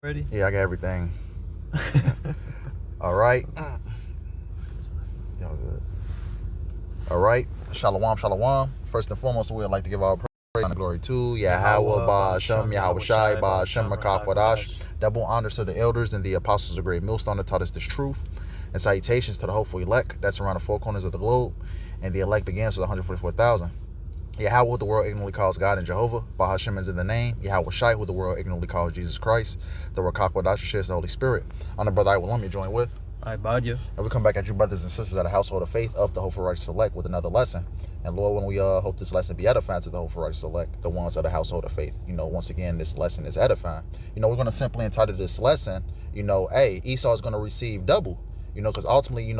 Ready? Yeah, I got everything. All right. Y'all good. All right. Shalom, shalom. First and foremost, we would like to give our praise and glory to YAHAWAH, BAHASHAM, YAHAWASHI, BAHASHAM, YAHAWASHI. Double honors to the elders and the apostles of Great Millstone that taught us this truth. And salutations to the hopeful elect that's around the four corners of the globe. And the elect begins with 144,000. YAHAWAH, who the world ignorantly calls God and Jehovah. BAHASHAM is in the name. YAHAWASHI, who the world ignorantly calls Jesus Christ. The YAHAWAH shares the Holy Spirit. I'm the brother I will join with. I Badia. And we come back at you, brothers and sisters, at a household of faith of the hopeful righteous elect with another lesson. And Lord, when we hope this lesson be edifying to the hopeful righteous elect, the ones of the household of faith. Once again, this lesson is edifying. We're going to simply entitle this lesson, hey, Esau is going to receive double. Because ultimately,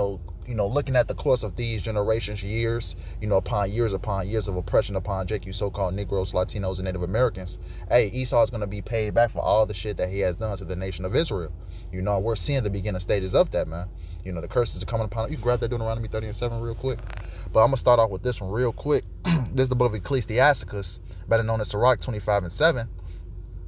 looking at the course of these generations, years upon years of oppression upon you so-called Negroes, Latinos, and Native Americans, hey, Esau is going to be paid back for all the shit that he has done to the nation of Israel. We're seeing the beginning stages of that, man. The curses are coming upon. You can grab that Deuteronomy 30:7 real quick. But I'm going to start off with this one real quick. This is the book of Ecclesiasticus, better known as Sirach 25:7.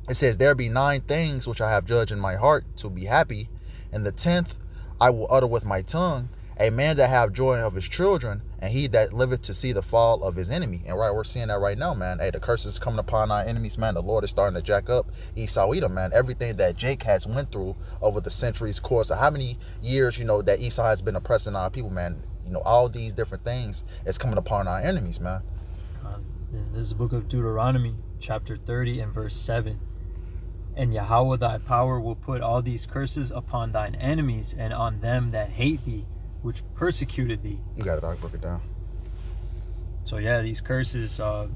It says, there be 9 things which I have judged in my heart to be happy, and the 10th I will utter with my tongue, a man that have joy of his children, and he that liveth to see the fall of his enemy. And right, we're seeing that right now, man. Hey, the curses coming upon our enemies, man. The Lord is starting to jack up Esau, Edom, man. Everything that Jake has went through over the centuries course of how many years, that Esau has been oppressing our people, man. All these different things is coming upon our enemies, man. This is the book of Deuteronomy, chapter 30 and verse 7. And YAHAWAH thy power will put all these curses upon thine enemies and on them that hate thee, which persecuted thee. You got it, I'll break it down. So yeah, these curses are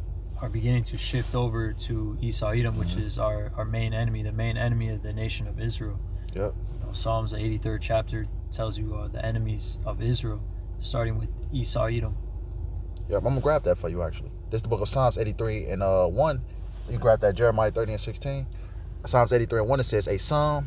beginning to shift over to Esau, Edom, which is our main enemy, the main enemy of the nation of Israel. Yep. Psalms, the 83rd chapter, tells you the enemies of Israel, starting with Esau, Edom. Yep, I'm going to grab that for you, actually. This is the book of Psalms 83 and 1. You grab that Jeremiah 30 and 16. Psalms 83 and 1, it says, a song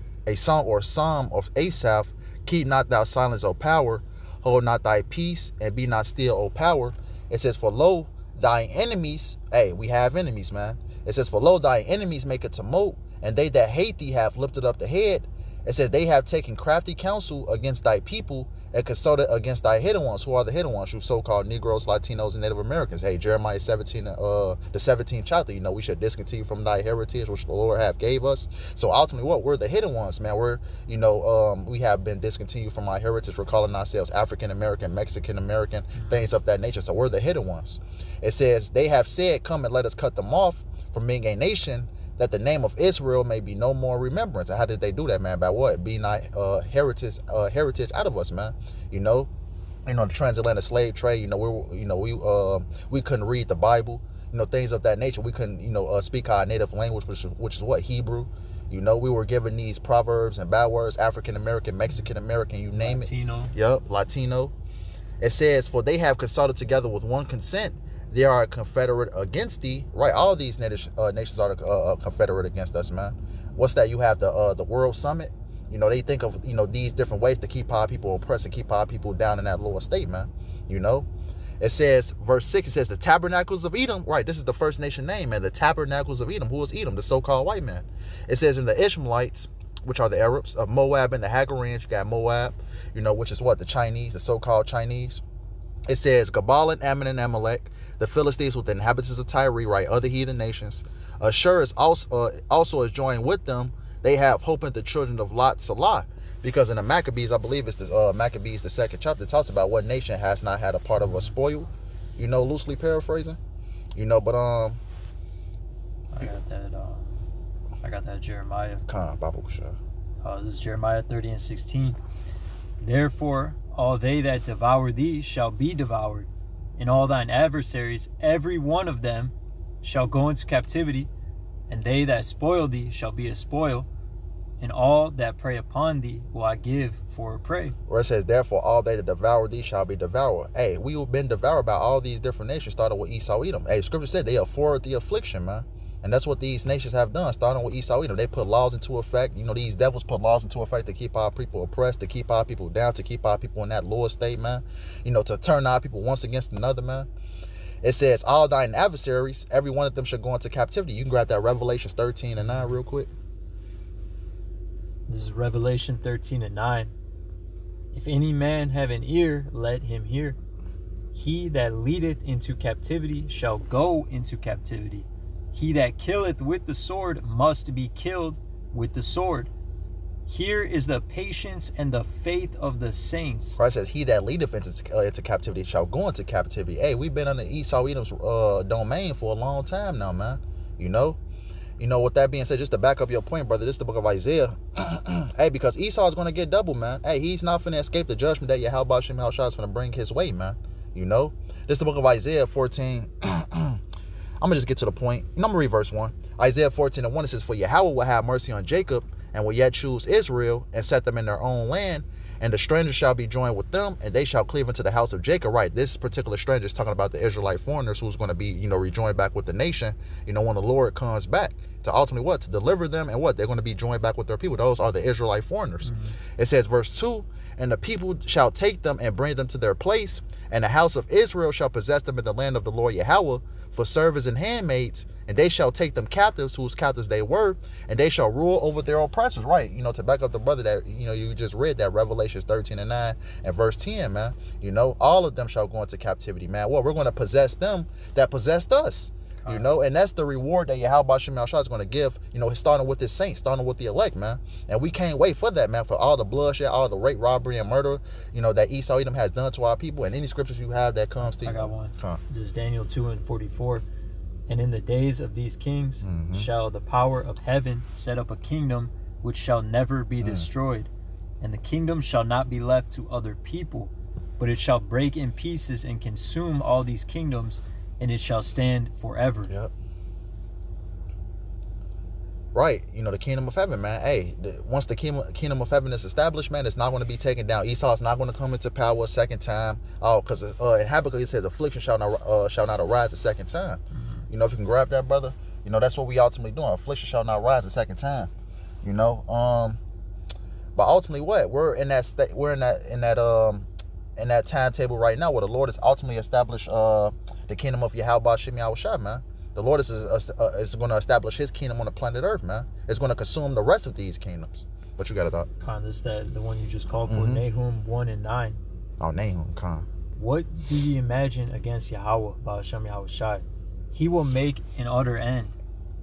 or psalm of Asaph, keep not thou silence, O power, hold not thy peace, and be not still, O power. It says, for lo, thy enemies, hey, we have enemies, man. It says, for lo, thy enemies make a tumult, and they that hate thee have lifted up the head. It says, they have taken crafty counsel against thy people, and consulted against thy hidden ones. Who are the hidden ones? You so-called Negroes, Latinos, and Native Americans. Hey, Jeremiah 17, the 17th chapter, we should discontinue from thy heritage, which the Lord have gave us. So ultimately, what? We're the hidden ones, man. We're, we have been discontinued from our heritage. We're calling ourselves African-American, Mexican-American, things of that nature. So we're the hidden ones. It says, they have said, come and let us cut them off from being a nation, that the name of Israel may be no more remembrance. And how did they do that, man? By what? Being heritage out of us, man. The transatlantic slave trade. We couldn't read the Bible. Things of that nature. We couldn't speak our native language, which is what? Hebrew. We were given these proverbs and bad words, African American, Mexican American, you name Latino. it. Yep, Latino. It says, for they have consulted together with one consent. They are a confederate against thee, right? All these nations are confederate against us, man. What's that? You have the World Summit. They think of these different ways to keep our people oppressed and keep our people down in that lower state, man. It says, verse 6, it says, the tabernacles of Edom, right? This is the first nation name, man. The tabernacles of Edom. Who is Edom? The so-called white man. It says, in the Ishmaelites, which are the Arabs, of Moab and the Hagarians, you got Moab, which is what? The Chinese, the so-called Chinese. It says, Gabal and Ammon and Amalek, the Philistines with the inhabitants of Tyre, right? Other heathen nations. Ashur is also is joined with them. They have hope in the children of Lot Salah. Because in the Maccabees, I believe it's the Maccabees, the 2nd chapter, it talks about what nation has not had a part of a spoil. Loosely paraphrasing. But I got that Jeremiah. This is Jeremiah 30 and 16. Therefore, all they that devour thee shall be devoured, and all thine adversaries, every one of them, shall go into captivity, and they that spoil thee shall be a spoil, and all that prey upon thee will I give for a prey. Where it says, therefore, all they that devour thee shall be devoured. Hey, we have been devoured by all these different nations, starting with Esau, Edom. Hey, Scripture said they afford the affliction, man. And that's what these nations have done, starting with Esau, Edom. They put laws into effect. These devils put laws into effect to keep our people oppressed, to keep our people down, to keep our people in that lower state, man. To turn our people once against another, man. It says, all thine adversaries, every one of them shall go into captivity. You can grab that Revelations 13 and 9 real quick. This is Revelation 13:9. If any man have an ear, let him hear. He that leadeth into captivity shall go into captivity. He that killeth with the sword must be killed with the sword. Here is the patience and the faith of the saints. Christ says, he that leadeth into captivity shall go into captivity. Hey, we've been under Esau, Edom's domain for a long time now, man. You know, with that being said, just to back up your point, brother, this is the book of Isaiah. Hey, because Esau is going to get double, man. Hey, he's not finna escape the judgment that YAHAWASHI is finna bring his way, man. You know, this is the book of Isaiah 14. I'm gonna just get to the point. I'm gonna read verse 1. Isaiah 14:1, it says, for Yahweh will have mercy on Jacob, and will yet choose Israel, and set them in their own land. And the strangers shall be joined with them, and they shall cleave into the house of Jacob. Right, this particular stranger is talking about the Israelite foreigners who's going to be, rejoined back with the nation, when the Lord comes back to ultimately what? To deliver them, and what? They're going to be joined back with their people. Those are the Israelite foreigners. It says, verse 2, and the people shall take them and bring them to their place, and the house of Israel shall possess them in the land of the Lord Yahweh, for servants and handmaids, and they shall take them captives, whose captives they were, and they shall rule over their oppressors. Right, to back up the brother that, you just read that Revelations 13:9 and verse 10, man. All of them shall go into captivity, man. Well, we're going to possess them that possessed us. And that's the reward that YAHAWASHI is going to give, starting with his saints, starting with the elect, man. And we can't wait for that, man, for all the bloodshed, all the rape, robbery, and murder, that Esau Edom has done to our people. And any scriptures you have that comes to you. I got one. This is Daniel 2:44. And in the days of these kings shall the power of heaven set up a kingdom which shall never be destroyed. And the kingdom shall not be left to other people, but it shall break in pieces and consume all these kingdoms, and it shall stand forever. Yep. Right, the kingdom of heaven, man. Hey, once the kingdom of heaven is established, man, it's not going to be taken down. Esau is not going to come into power a second time. Oh, because in Habakkuk it says affliction shall not arise a second time. If you can grab that, brother, that's what we ultimately doing. Affliction shall not rise a second time. But ultimately, what we're in that state, we're in that timetable right now where the Lord has ultimately established the kingdom of YAHAWASHI, man. The Lord is going to establish his kingdom on the planet Earth, man. It's going to consume the rest of these kingdoms. What you got it up? This that the one you just called for, Nahum 1:9. Oh, Nahum, What do ye imagine against Yahweh, BAHASHAM YAHWASHI? He will make an utter end.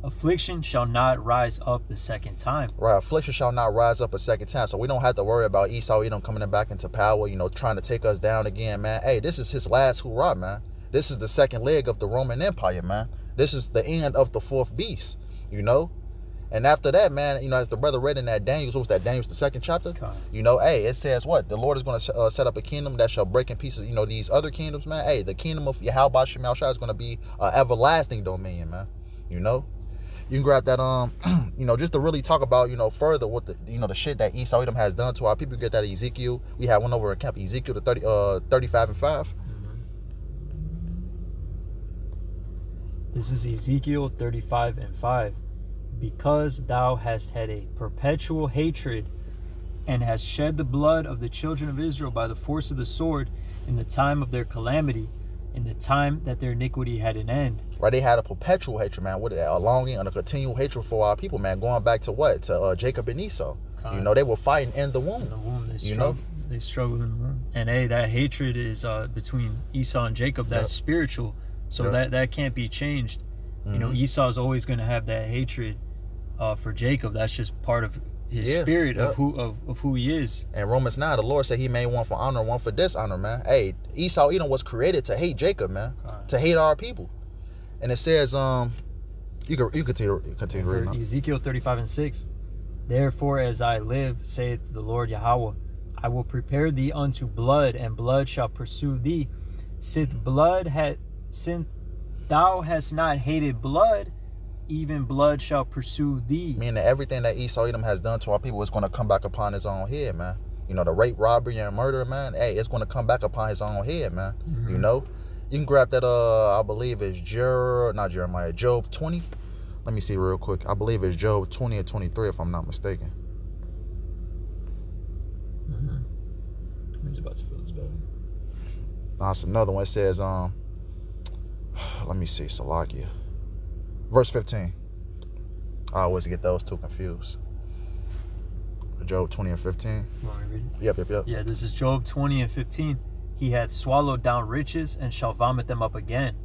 Affliction shall not rise up the second time. Right, affliction shall not rise up a second time. So we don't have to worry about Esau Edom coming back into power, trying to take us down again, man. Hey, this is his last hurrah, man. This is the second leg of the Roman Empire, man. This is the end of the fourth beast, And after that, man, as the brother read in that Daniel, what was that, Daniel's the second chapter? Hey, it says what? The Lord is going to set up a kingdom that shall break in pieces, these other kingdoms, man. Hey, the kingdom of YAHAWASHI is going to be an everlasting dominion, man. You can grab that, just to really talk about, further what the, the shit that Esau Edom has done to our people. You get that Ezekiel. We had one over in camp, Ezekiel 35:5. This is Ezekiel 35:5. Because thou hast had a perpetual hatred, and hast shed the blood of the children of Israel by the force of the sword in the time of their calamity, in the time that their iniquity had an end. Right, they had a perpetual hatred, man, with a longing and a continual hatred for our people, man, going back to what? To Jacob and Esau. They were fighting in the womb. They struggled in the womb. And hey, that hatred is between Esau and Jacob. That's spiritual. So that can't be changed. Esau is always going to have that hatred for Jacob. That's just part of his spirit of who he is. And Romans 9, the Lord said he made one for honor and one for dishonor, man. Hey, Esau Edom was created to hate Jacob, man. To hate our people. And it says, you continue reading. Ezekiel 35:6. Therefore, as I live, saith the Lord Yahweh, I will prepare thee unto blood, and blood shall pursue thee. Since thou hast not hated blood, even blood shall pursue thee. Meaning that everything that Esau Edom has done to our people is going to come back upon his own head, man. The rape, robbery, and murder, man. Hey, it's going to come back upon his own head, man. You can grab that, I believe it's Job 20. Let me see real quick. I believe it's Job 20 or 23, if I'm not mistaken. He's about to fill his belly. That's another one. It says, let me see, Salakia. Verse 15. I always get those two confused. Job 20 and 15. You want me to read it? Yep. Yeah, this is Job 20 and 15. He hath swallowed down riches and shall vomit them up again.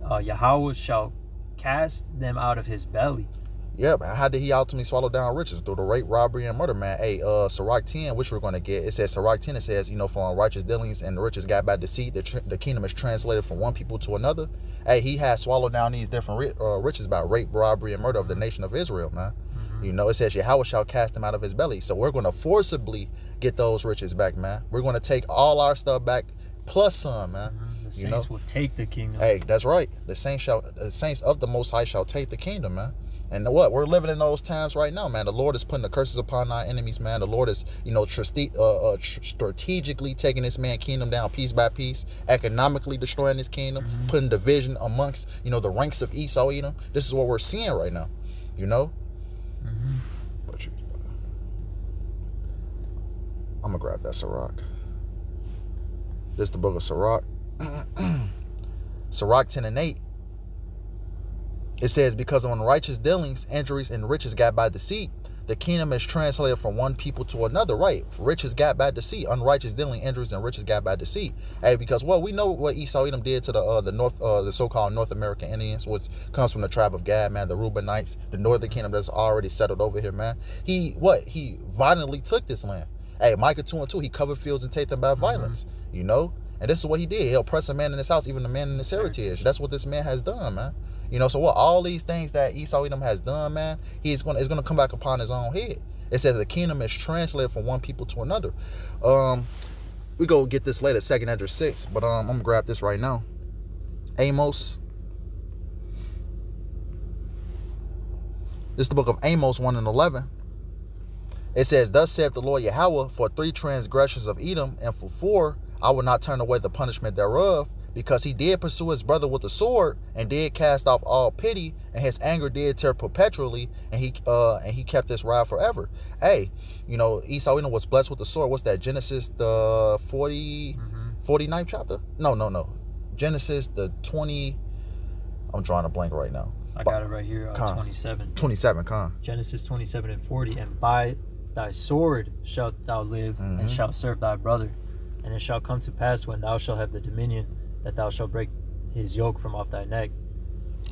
Yahawah shall cast them out of his belly. Yep. How did he ultimately swallow down riches? Through the rape, robbery, and murder, man. Hey, Sirach 10, which we're going to get, it says, Sirach 10, it says, for unrighteous dealings and the riches got by deceit, the kingdom is translated from one people to another. Hey, he has swallowed down these different riches by rape, robbery, and murder of the nation of Israel, man. It says Yahawah shall cast them out of his belly. So we're going to forcibly get those riches back, man. We're going to take all our stuff back plus some, man. The saints will take the kingdom. Hey, that's right. The saints of the Most High shall take the kingdom, man. And what? We're living in those times right now, man. The Lord is putting the curses upon our enemies, man. The Lord is, strategically taking this man's kingdom down piece by piece, economically destroying his kingdom, putting division amongst, the ranks of Esau, Edom. This is what we're seeing right now, I'm going to grab that Sirach. This is the book of Sirach. Sirach 10 and 8. It says, because of unrighteous dealings, injuries, and riches got by deceit, the kingdom is translated from one people to another, right? Riches got by deceit, unrighteous dealing, injuries, and riches got by deceit. Hey, because we know what Esau Edom did to the so-called North American Indians, which comes from the tribe of Gad, man, the Reubenites, the northern kingdom that's already settled over here, man. He violently took this land. Hey, Micah 2 and 2, he covered fields and take them by violence, And this is what he did. He'll oppress a man in his house, even a man in his heritage. That's what this man has done, man. So what? All these things that Esau Edom has done, man, it's gonna come back upon his own head. It says the kingdom is translated from one people to another. We go get this later, 2nd Ezra 6, but I'm gonna grab this right now. Amos. This is the book of Amos 1 and 11. It says, thus saith the Lord Yahawah, for 3 transgressions of Edom, and for 4, I will not turn away the punishment thereof, because he did pursue his brother with a sword, and did cast off all pity, and his anger did tear perpetually, and he kept this wrath forever. Hey, Esau Edom was blessed with the sword. What's that? Genesis the 49th chapter? No. Genesis the 20. I'm drawing a blank right now. I got it right here. 27. 27. Genesis 27 and 40. And by thy sword shalt thou live, and shalt serve thy brother. And it shall come to pass, when thou shalt have the dominion, that thou shalt break his yoke from off thy neck.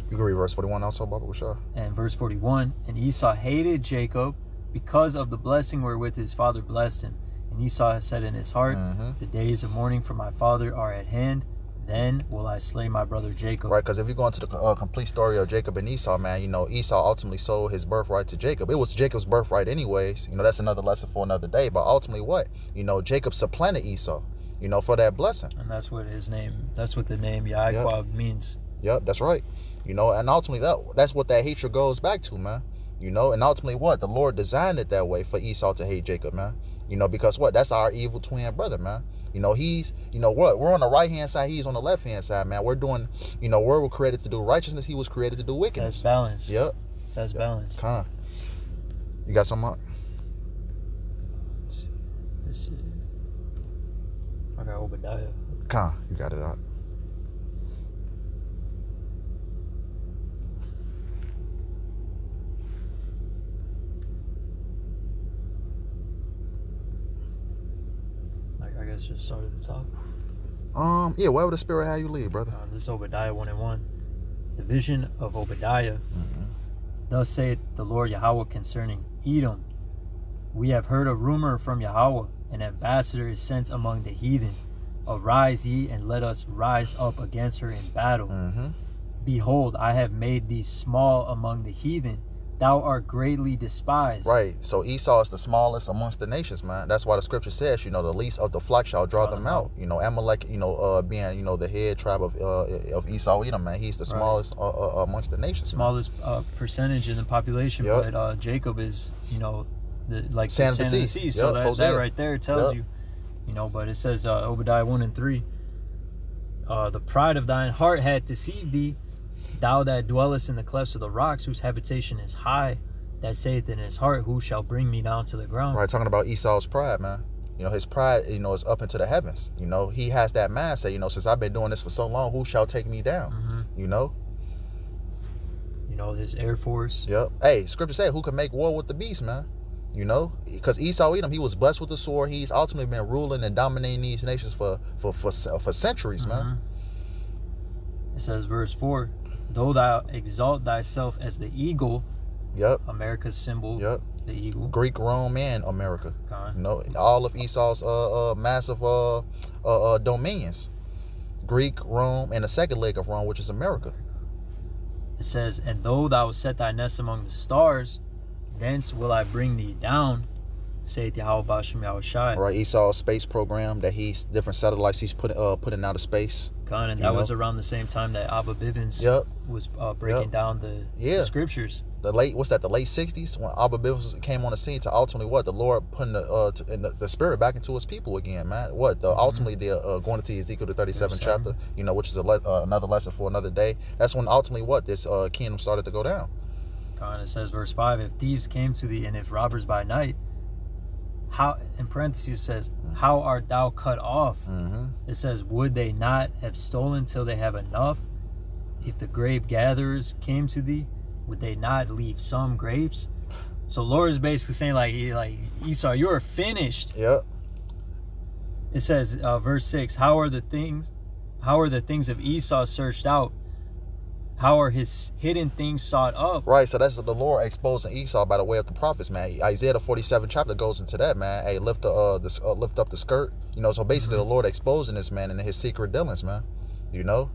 You can read verse 41 also, Baba Kusha. And verse 41, and Esau hated Jacob because of the blessing wherewith his father blessed him. And Esau said in his heart, the days of mourning for my father are at hand. Then will I slay my brother Jacob. Right, because if you go into the complete story of Jacob and Esau, man, Esau ultimately sold his birthright to Jacob. It was Jacob's birthright anyways. That's another lesson for another day. But ultimately what? Jacob supplanted Esau, for that blessing. And that's what the name YAHAWAH means. Yep, that's right. And ultimately that's what that hatred goes back to, man. And ultimately what? The Lord designed it that way for Esau to hate Jacob, man. Because what? That's our evil twin brother, man. He's, what? We're on the right-hand side. He's on the left-hand side, man. We're doing, we're created to do righteousness. He was created to do wickedness. That's balance. Yep. That's balance. You got something up? I got Obadiah. You got it up. I guess just start at the top. Yeah, where would the Spirit have you lead, brother? This is Obadiah 1 and 1. The vision of Obadiah. Thus saith the Lord Yahawah concerning Edom. We have heard a rumor from Yahawah. An ambassador is sent among the heathen. Arise ye, and let us rise up against her in battle. Behold, I have made thee small among the heathen. Thou art greatly despised. Right. So Esau is the smallest amongst the nations, man. That's why the scripture says, the least of the flock shall draw them out. Amalek, being, the head tribe of Esau Edom, man. He's the smallest amongst the nations. Smallest percentage in the population, but Jacob is, the sand of the sea. So that right there tells you, but it says Obadiah 1 and 3. The pride of thine heart hath deceived thee. Thou that dwellest in the clefts of the rocks, whose habitation is high, that saith in his heart, who shall bring me down to the ground? Right, talking about Esau's pride, man. His pride, is up into the heavens. He has that mindset, since I've been doing this for so long, who shall take me down? His Air Force. Yep. Hey, scripture said, who can make war with the beast, man? You know, because Esau Edom, he was blessed with the sword. He's ultimately been ruling and dominating these nations for centuries, man. It says, verse 4, though thou exalt thyself as the eagle, America's symbol, the eagle, Greek, Rome, and America. You know, all of Esau's massive dominions, Greek, Rome, and the second leg of Rome, which is America. It says, and though thou set thy nest among the stars, thence will I bring thee down, saith YAHAWAH BAHASHAM YAHAWASHI. Right, Esau's space program that he's different satellites he's putting out of space. And that was around the same time that Abba Bivens was breaking down the scriptures. The late 60s when Abba Bivens came on the scene to ultimately the Lord putting the spirit back into his people again, man. Ultimately going into Ezekiel the 37th chapter, you know, which is another lesson for another day. That's when ultimately this kingdom started to go down. And it says, verse 5, if thieves came to thee and if robbers by night, how, in parentheses says, how art thou cut off? It says, would they not have stolen till they have enough? If the grape gatherers came to thee, would they not leave some grapes? So Lord is basically saying, like Esau, you're finished. Yep. It says, verse 6, how are the things of Esau searched out? How are his hidden things sought up? Right, so that's the Lord exposing Esau by the way of the prophets, man. Isaiah the 47th chapter goes into that, man. Hey, lift up the skirt, you know. So basically, the Lord exposing this man into his secret dealings, man. You know.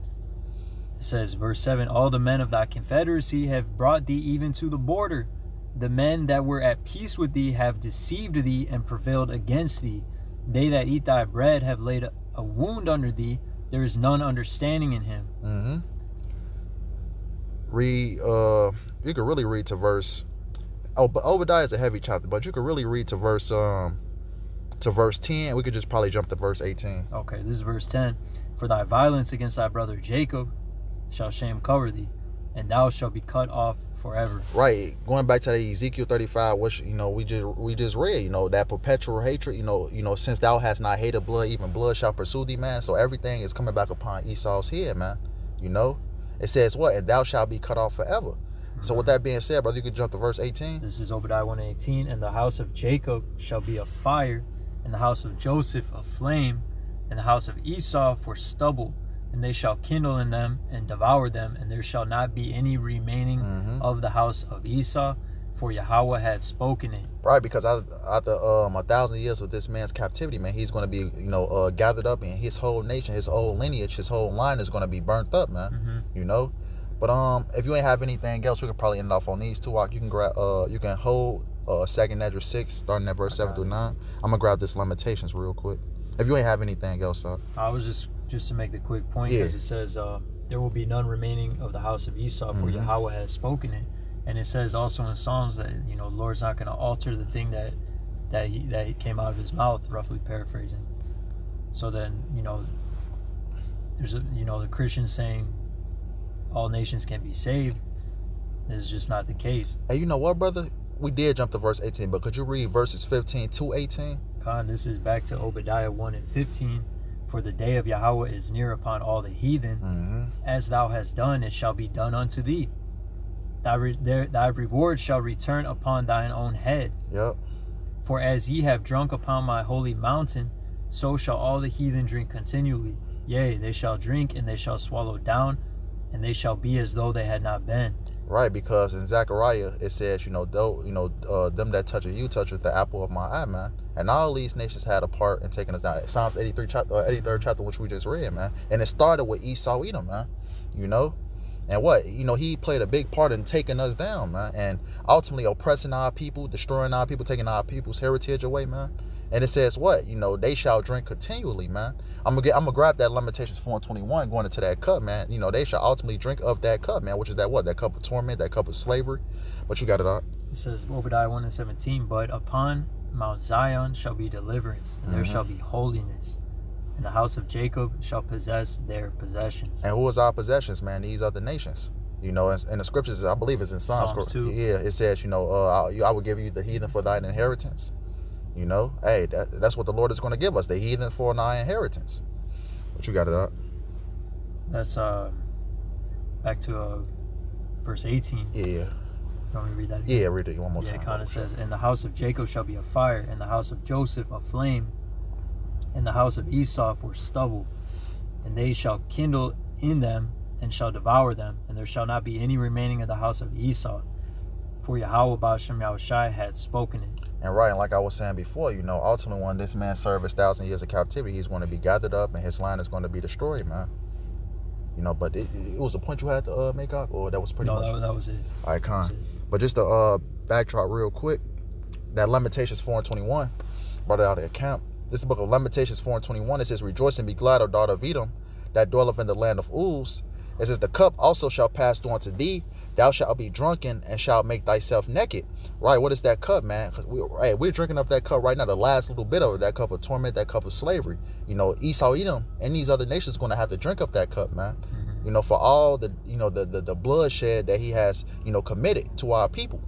It says, verse 7, all the men of thy confederacy have brought thee even to the border. The men that were at peace with thee have deceived thee and prevailed against thee. They that eat thy bread have laid a wound under thee. There is none understanding in him. Read, you could really read to verse, but Obadiah is a heavy chapter, but you could really read to verse 10. We could just probably jump to verse 18. Okay, this is verse 10. For thy violence against thy brother Jacob shall shame cover thee, and thou shalt be cut off forever. Right, going back to the Ezekiel 35, which, you know, we just read, you know, that perpetual hatred, you know, since thou hast not hated blood, even blood shall pursue thee, man. So everything is coming back upon Esau's head, man. You know. It says what? And thou shalt be cut off forever. So with that being said, brother, you could jump to verse 18. This is Obadiah 1:18. And the house of Jacob shall be a fire, and the house of Joseph a flame, and the house of Esau for stubble. And they shall kindle in them and devour them, and there shall not be any remaining of the house of Esau, for Yahawah had spoken it. Right, because after 1,000 years of this man's captivity, man, he's going to be, you know, gathered up, and his whole nation, his whole lineage, his whole line is going to be burnt up, man. You know. But if you ain't have anything else, we could probably end off on these two. You can grab, you can hold 2nd Ezra 6, starting at verse 7 through 9. I'm gonna grab this Lamentations real quick. If you ain't have anything else, I was just to make the quick point, because it says there will be none remaining of the house of Esau, for Yahawah has spoken it. And it says also in Psalms that, you know, the Lord's not going to alter the thing that he came out of his mouth, roughly paraphrasing. So then, you know, there's the Christians saying all nations can be saved. This is just not the case. Hey, you know what, brother? We did jump to verse 18, but could you read verses 15 to 18? This is back to Obadiah 1:15. For the day of Yahawah is near upon all the heathen. As thou hast done, it shall be done unto thee. Thy reward shall return upon thine own head. For as ye have drunk upon my holy mountain, so shall all the heathen drink continually. Yea, they shall drink, and they shall swallow down, and they shall be as though they had not been. Right, because in Zechariah it says, them that toucheth you toucheth the apple of my eye, man. And all these nations had a part in taking us down. Psalms 83rd chapter, which we just read, man. And it started with Esau Edom, man. You know. And he played a big part in taking us down, man, and ultimately oppressing our people, destroying our people, taking our people's heritage away, man. And it says they shall drink continually, man. I'm gonna grab that Lamentations 4:21 going into that cup, man. You know, they shall ultimately drink of that cup, man, which is that cup of torment, that cup of slavery. But you got it out. It says Obadiah 1:17, but upon Mount Zion shall be deliverance, and there shall be holiness. And the house of Jacob shall possess their possessions. And who is our possessions, man? These are the nations. You know, in the scriptures, I believe it's in Psalms 2. Yeah, it says, I will give you the heathen for thine inheritance. You know, hey, that's what the Lord is going to give us, the heathen for our inheritance. But you got it up. That's back to verse 18. Yeah. You want me to read that again? Yeah, read it one more time. Yeah, it kind of says, "And the house of Jacob shall be a fire, and the house of Joseph a flame, and the house of Esau for stubble. And they shall kindle in them, and shall devour them, and there shall not be any remaining of the house of Esau. For YAHAWAH BAHASHAM YAHAWASHI had spoken it." And right, and like I was saying before, you know, ultimately when this man serves his 1,000 years of captivity, he's going to be gathered up and his land is going to be destroyed, man. You know, but it was a point you had to make up, or that was pretty much? No, that was it. All right, Con. But just to backtrack real quick, that Lamentations 4:21 brought it out of account. This is the book of Lamentations 4:21. It says, "Rejoice and be glad, O daughter of Edom, that dwelleth in the land of Uz. It says, the cup also shall pass through unto thee. Thou shalt be drunken and shalt make thyself naked." Right, what is that cup, man? Because we're drinking off that cup right now, the last little bit of it, that cup of torment, that cup of slavery. You know, Esau, Edom, and these other nations are going to have to drink off that cup, man. You know, for all the, you know, the bloodshed that he has, you know, committed to our people.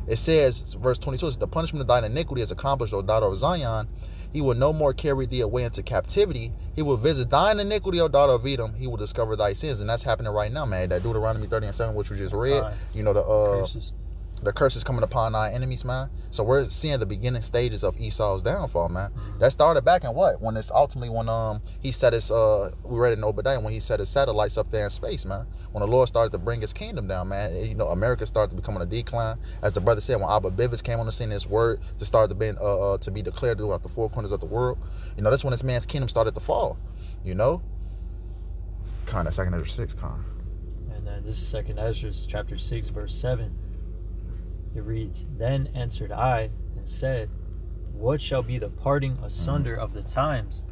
It says, verse 22, "The punishment of thine iniquity is accomplished, O daughter of Zion. He will no more carry thee away into captivity. He will visit thine iniquity, O daughter of Edom. He will discover thy sins." And that's happening right now, man. That Deuteronomy 30:7, which we just read. You know, the curses coming upon our enemies, man. So we're seeing the beginning stages of Esau's downfall, man. That started back in what? When it's ultimately when he set his we read it in Obadiah, when he set his satellites up there in space, man. When the Lord started to bring his kingdom down, man. You know, America started to become on a decline. As the brother said, when Abba Bivens came on the scene, this word to start to be declared throughout the four corners of the world. You know, that's when this man's kingdom started to fall. You know? Con, that's 2 Ezra 6, Con. And then this is 2 Ezra chapter 6, verse 7. It reads, "Then answered I and said, What shall be the parting asunder of the times?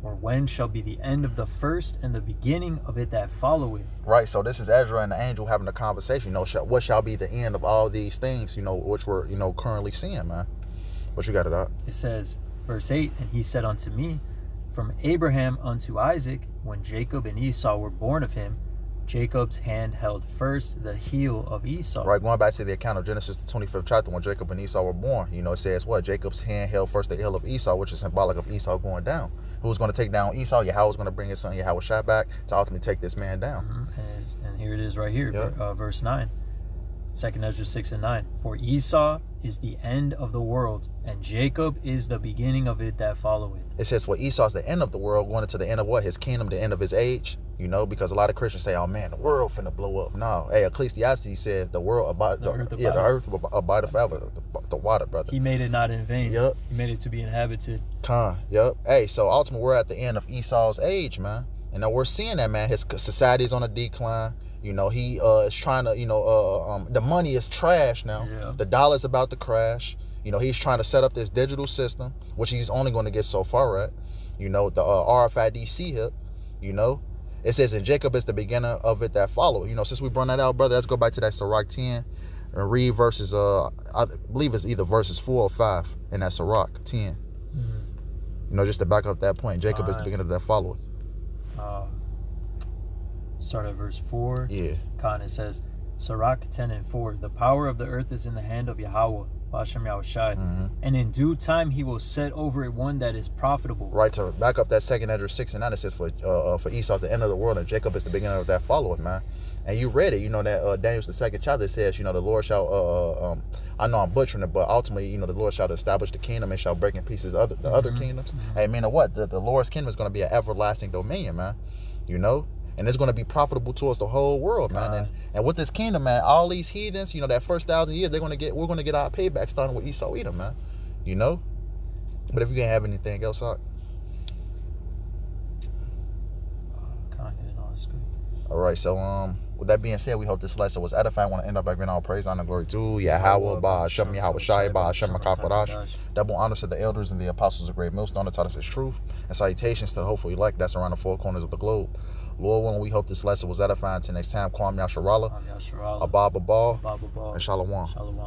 Or when shall be the end of the first and the beginning of it that followeth?" Right, so this is Ezra and the angel having a conversation. You know, what shall be the end of all these things, you know, which we're, you know, currently seeing, man. What you got it up? It says, verse 8, "And he said unto me, From Abraham unto Isaac, when Jacob and Esau were born of him, Jacob's hand held first the heel of Esau." Right, going back to the account of Genesis, the 25th chapter, when Jacob and Esau were born, you know, it says what? Jacob's hand held first the heel of Esau, which is symbolic of Esau going down. Who's going to take down Esau? YAHAWAH was going to bring his son YAHAWASHI back to ultimately take this man down. And here it is right here, verse 9. 2 Ezra 6:9. "For Esau is the end of the world, and Jacob is the beginning of it that followeth." It says, well, Esau's the end of the world, going into the end of what? His kingdom, the end of his age. You know, because a lot of Christians say, "Oh man, the world finna blow up." No, hey, Ecclesiastes says the world about the earth abide forever. The water, brother. He made it not in vain. Yep. He made it to be inhabited. Yep. Hey, so ultimately we're at the end of Esau's age, man. And now we're seeing that, man. His society is on a decline. You know, he is trying to, you know, the money is trash now. Yeah. The dollar's about to crash. You know, he's trying to set up this digital system, which he's only going to get so far at. You know, the RFID chip, you know. It says, "And Jacob is the beginner of it that follow." You know, since we brought that out, brother, let's go back to that Sirach 10 and read verses, I believe it's either verses 4 or 5 in that Sirach 10. You know, just to back up that point, Jacob is the beginner of that followeth. Start at verse 4. Yeah. Con, it says, Sirach 10:4, "The power of the earth is in the hand of YAHAWAH, BAHASHAM YAHAWASHI, and in due time he will set over it one that is profitable." Right, to back up that 2 Ezra 6:9, it says, for Esau the end of the world, and Jacob is the beginner of that followeth, man. And you read it, you know, that Daniel's the 2nd chapter, it says, you know, the Lord shall, I know I'm butchering it, but ultimately, you know, the Lord shall establish the kingdom and shall break in pieces the other kingdoms. Hey, man, what? The Lord's kingdom is going to be an everlasting dominion, man. You know? And it's going to be profitable towards the whole world, man. And with this kingdom, man, all these heathens, you know, that first 1,000 years, we're going to get our payback starting with Esau, Edom, man. You know? But if you can't have anything else, all right, so with that being said, we hope this lesson was edifying. I want to end up by giving all praise, honor, glory to YAHAWAH, BAHASHAM, YAHAWASHI, BAHASHAM, MAKAPADASH. Double honors to the elders and the apostles of great millstone that taught us its truth. And salutations to the hopeful elect that's around the four corners of the globe. Lord willing, we hope this lesson was edifying. Till next time, Kwam Yasharallah, Abba Babal, and Shalom. Shalom.